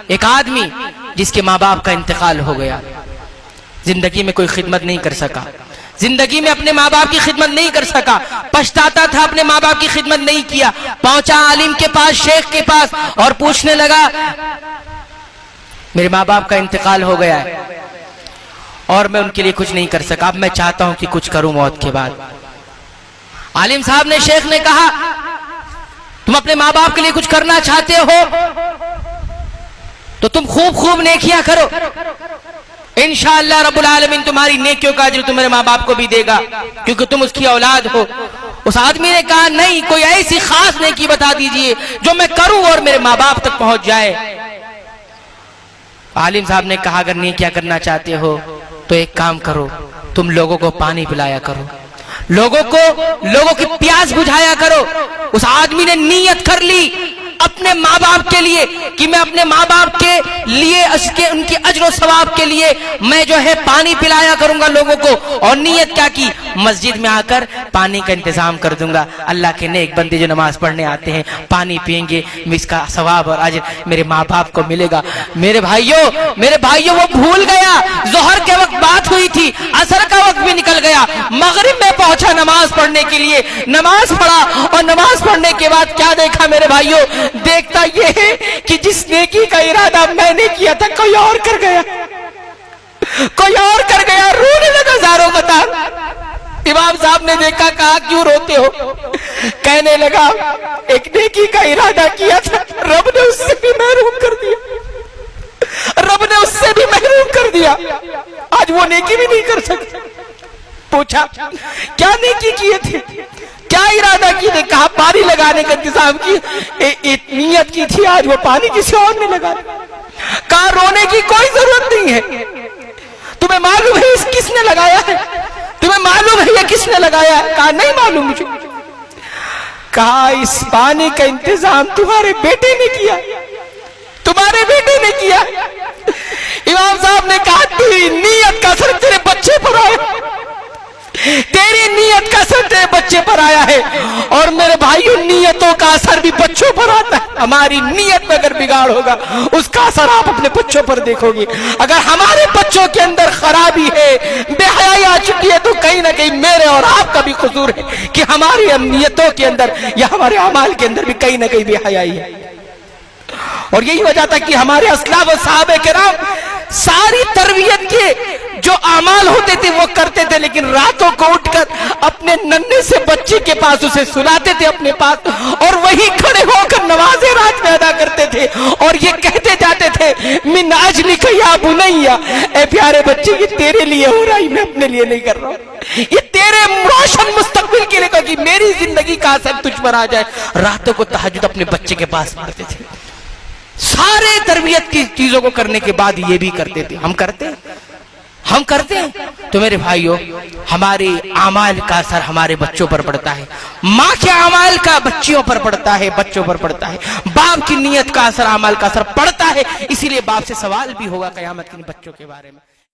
ایک آدمی جس کے ماں باپ کا انتقال ہو گیا، زندگی میں کوئی خدمت نہیں کر سکا، زندگی میں اپنے ماں باپ کی خدمت نہیں کر سکا، پچھتاتا تھا اپنے ماں باپ کی خدمت نہیں کیا، پہنچا عالم کے پاس، شیخ کے پاس، اور پوچھنے لگا میرے ماں باپ کا انتقال ہو گیا ہے اور میں ان کے لیے کچھ نہیں کر سکا، اب میں چاہتا ہوں کہ کچھ کروں موت کے بعد۔ عالم صاحب نے، شیخ نے کہا تم اپنے ماں باپ کے لیے کچھ کرنا چاہتے ہو تو تم خوب نیکیاں کرو، انشاءاللہ رب العالمین تمہاری نیکیوں کا اجر تمہارے ماں باپ کو بھی دے گا کیونکہ تم اس کی اولاد ہو۔ اس آدمی نے کہا نہیں، کوئی ایسی خاص نیکی بتا دیجئے جو میں کروں اور میرے ماں باپ تک پہنچ جائے۔ عالم صاحب نے کہا اگر نیکیاں کرنا چاہتے ہو تو ایک کام کرو، تم لوگوں کو پانی پلایا کرو، لوگوں کی پیاس بجھایا کرو۔ اس آدمی نے نیت کر لی اپنے ماں باپ کے لیے کہ میں اپنے ماں باپ کے لیے ان کی اجر و ثواب کے لیے میں جو ہے پانی پلایا کروں گا لوگوں کو، اور نیت کیا کی، مسجد میں آ کر پانی کا انتظام کر دوں گا، اللہ کے نیک بندے جو نماز پڑھنے آتے ہیں پانی پئیں گے، اس کا ثواب اور اجر میرے ماں باپ کو ملے گا۔ میرے بھائیوں وہ بھول گیا، ظہر کے وقت بات ہوئی تھی، عصر کا وقت بھی نکل گیا، مغرب میں پہنچا نماز پڑھنے کے لیے، نماز پڑھا، اور نماز پڑھنے کے بعد کیا دیکھا میرے بھائیوں، دیکھتا یہ ہے کہ جس نیکی کا ارادہ میں نے کیا تھا کوئی اور کر گیا، رونے لگا زاروں قطار۔ امام صاحب نے دیکھا، کہا کیوں روتے ہو؟ کہنے لگا ایک نیکی کا ارادہ کیا تھا، رب نے اس سے بھی محروم کر دیا، آج وہ نیکی بھی نہیں کر سکتا۔ پوچھا کیا نیکی کیے تھے، کیا ارادہ کیے تھے؟ کہا پانی لگانے کا انتظام کی نیت کی تھی، آج وہ پانی کسی اور نے لگا۔ کہا رونے کی کوئی ضرورت نہیں ہے، تمہیں معلوم ہے اس کس نے لگایا ہے، تمہیں معلوم ہے یہ کس نے لگایا ہے؟ کہا نہیں معلوم مجھے۔ کہا اس پانی کا انتظام تمہارے بیٹے نے کیا، امام صاحب نے کہا تیری نیت کا اثر تیرے بچے پر آیا ہے، اور میرے بھائیوں نیتوں کا اثر بھی بچوں پر آتا ہے۔ ہماری نیت میں اگر بگاڑ ہوگا اس کا اثر آپ اپنے بچوں پر دیکھو گے۔ اگر ہمارے بچوں کے اندر خرابی ہے، بے حیائی آ چکی ہے، تو کہیں نہ کہیں میرے اور آپ کا بھی قصور ہے کہ ہماری نیتوں کے اندر یا ہمارے اعمال کے اندر بھی کہیں نہ کہیں بے حیائی ہے۔ اور یہی وجہ تھا کہ ہمارے اسلاف و صحابہ کرام ساری تربیت کے جو اعمال ہوتے تھے وہ کرتے تھے، لیکن راتوں کو اٹھ کر اپنے ننھے سے بچے کے پاس اسے سلاتے تھے اپنے پاس، اور وہی کھڑے ہو کر نماز رات میں ادا کرتے تھے، اور یہ کہتے جاتے تھے من اجلک یا بنیا، اے پیارے بچے یہ تیرے لیے ہو رہا ہے، میں اپنے لیے نہیں کر رہا ہوں، یہ تیرے روشن مستقبل کے لیے کہ میری زندگی کا اثر تجھ پر آ جائے۔ راتوں کو تہجد اپنے بچے کے پاس پڑھتے تھے۔ سارے تربیت کی چیزوں کو کرنے کے بعد یہ بھی کرتے تھے۔ ہم کرتے ہیں تو میرے بھائیوں ہمارے اعمال کا اثر ہمارے بچوں پر پڑتا ہے، ماں کے اعمال کا بچوں پر پڑتا ہے، باپ کی نیت کا اثر، اعمال کا اثر پڑتا ہے، اسی لیے باپ سے سوال بھی ہوگا قیامت کے بچوں کے بارے میں۔